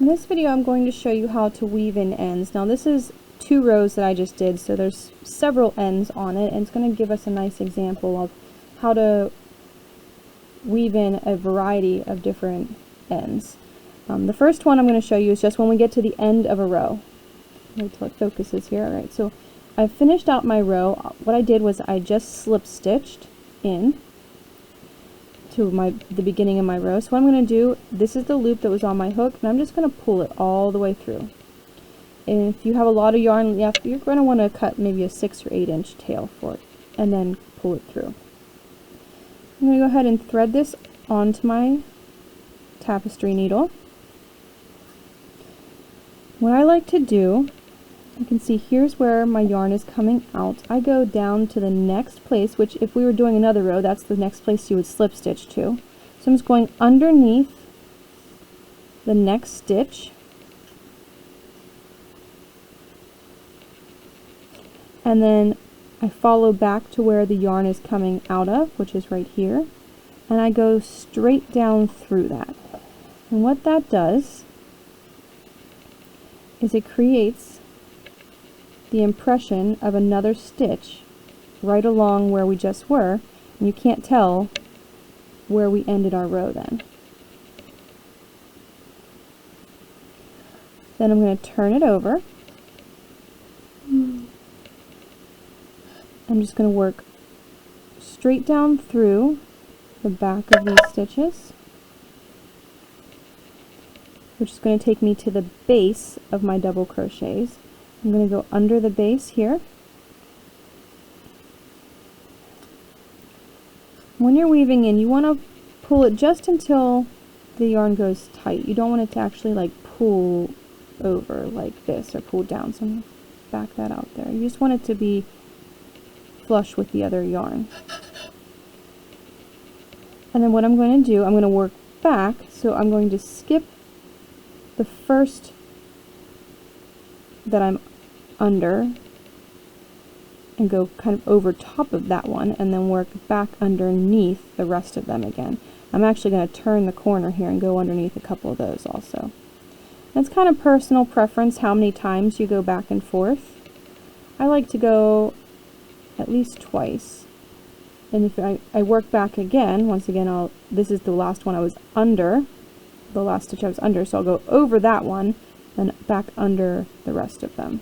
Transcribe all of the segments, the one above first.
In this video I'm going to show you how to weave in ends. Now this is 2 rows that I just did, so there's several ends on it, and it's going to give us a nice example of how to weave in a variety of different ends. The first one I'm going to show you is just when we get to the end of a row. Wait till it focuses here. Alright, so I finished out my row. What I did was I just slip stitched in to the beginning of my row. So what I'm going to do, this is the loop that was on my hook, and I'm just going to pull it all the way through. And if you have a lot of yarn left, you're going to want to cut maybe a 6 or 8 inch tail for it, and then pull it through. I'm going to go ahead and thread this onto my tapestry needle. What I like to do, you can see here's where my yarn is coming out. I go down to the next place, which if we were doing another row, that's the next place you would slip stitch to. So I'm just going underneath the next stitch, and then I follow back to where the yarn is coming out of, which is right here, and I go straight down through that. And what that does is it creates the impression of another stitch right along where we just were, and you can't tell where we ended our row then. Then I'm going to turn it over. I'm just going to work straight down through the back of these stitches, which is going to take me to the base of my double crochets. I'm going to go under the base here. When you're weaving in, you want to pull it just until the yarn goes tight. You don't want it to actually like pull over like this or pull down. So I'm going to back that out there. You just want it to be flush with the other yarn. And then what I'm going to do, I'm going to work back, so I'm going to skip the first that I'm under and go kind of over top of that one, and then work back underneath the rest of them again. I'm actually going to turn the corner here and go underneath a couple of those also. And it's kind of personal preference how many times you go back and forth. I like to go at least twice. And if I work back again, once again, this is the last one I was under, the last stitch I was under, so I'll go over that one and back under the rest of them.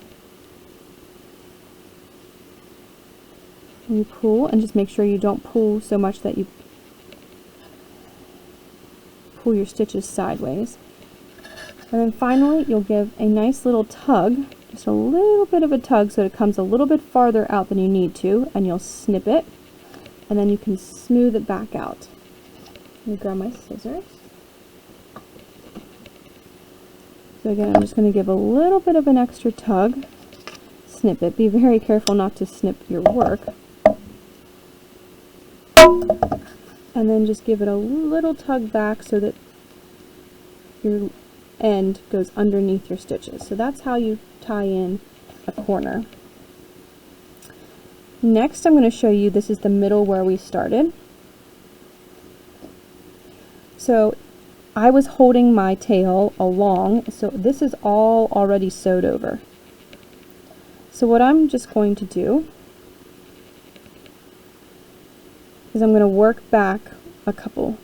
And you pull, and just make sure you don't pull so much that you pull your stitches sideways. And then finally you'll give a nice little tug, just a little bit of a tug so it comes a little bit farther out than you need to, and you'll snip it, and then you can smooth it back out. Let me grab my scissors. So again, I'm just going to give a little bit of an extra tug, snip it. Be very careful not to snip your work. And then just give it a little tug back so that your end goes underneath your stitches. So that's how you tie in a corner. Next I'm going to show you, this is the middle where we started. So I was holding my tail along, so this is all already sewed over. So what I'm just going to do is I'm going to work back a couple.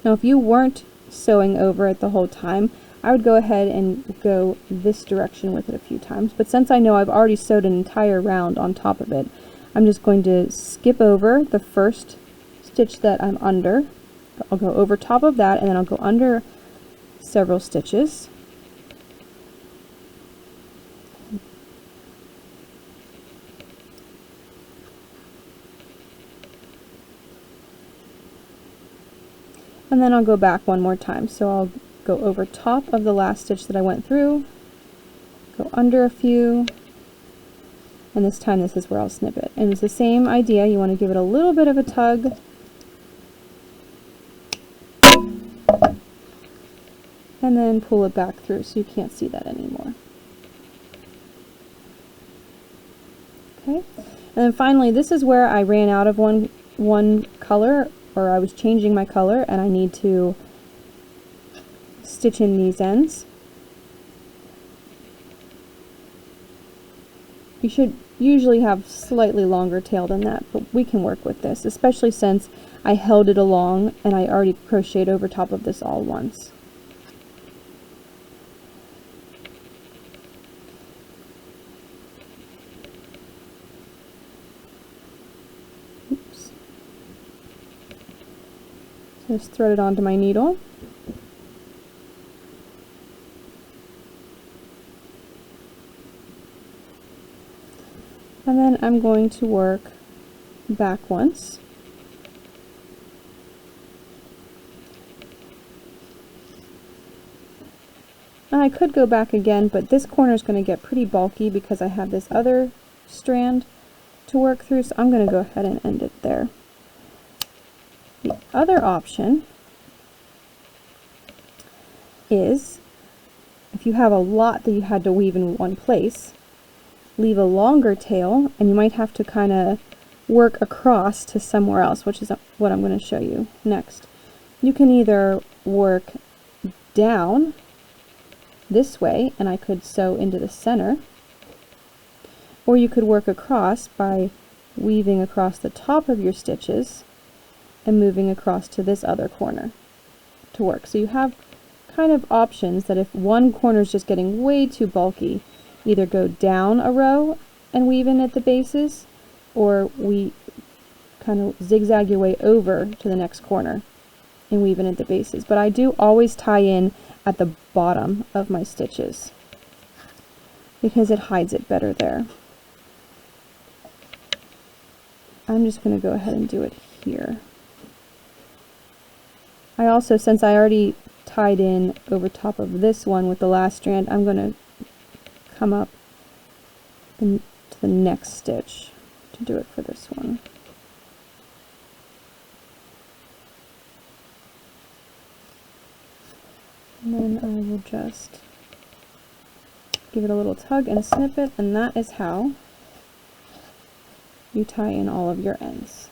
Now if you weren't sewing over it the whole time, I would go ahead and go this direction with it a few times, but since I know I've already sewed an entire round on top of it, I'm just going to skip over the first stitch that I'm under. I'll go over top of that, and then I'll go under several stitches. And then I'll go back one more time. So I'll go over top of the last stitch that I went through, go under a few, and this time this is where I'll snip it. And it's the same idea. You want to give it a little bit of a tug, and then pull it back through so you can't see that anymore. Okay, and then finally this is where I ran out of one color, or I was changing my color, and I need to stitch in these ends. You should usually have slightly longer tail than that, but we can work with this, especially since I held it along and I already crocheted over top of this all once. Oops. Just thread it onto my needle. And then I'm going to work back once. And I could go back again, but this corner is going to get pretty bulky because I have this other strand to work through, so I'm going to go ahead and end it there. The other option is, if you have a lot that you had to weave in one place, leave a longer tail, and you might have to kind of work across to somewhere else, which is what I'm going to show you next. You can either work down this way, and I could sew into the center, or you could work across by weaving across the top of your stitches and moving across to this other corner to work. So you have kind of options that if one corner is just getting way too bulky, either go down a row and weave in at the bases, or we kind of zigzag your way over to the next corner and weave in at the bases. But I do always tie in at the bottom of my stitches because it hides it better there. I'm just going to go ahead and do it here. I also, since I already tied in over top of this one with the last strand, I'm going to come up to the next stitch to do it for this one. And then I will just give it a little tug and snip it, and that is how you tie in all of your ends.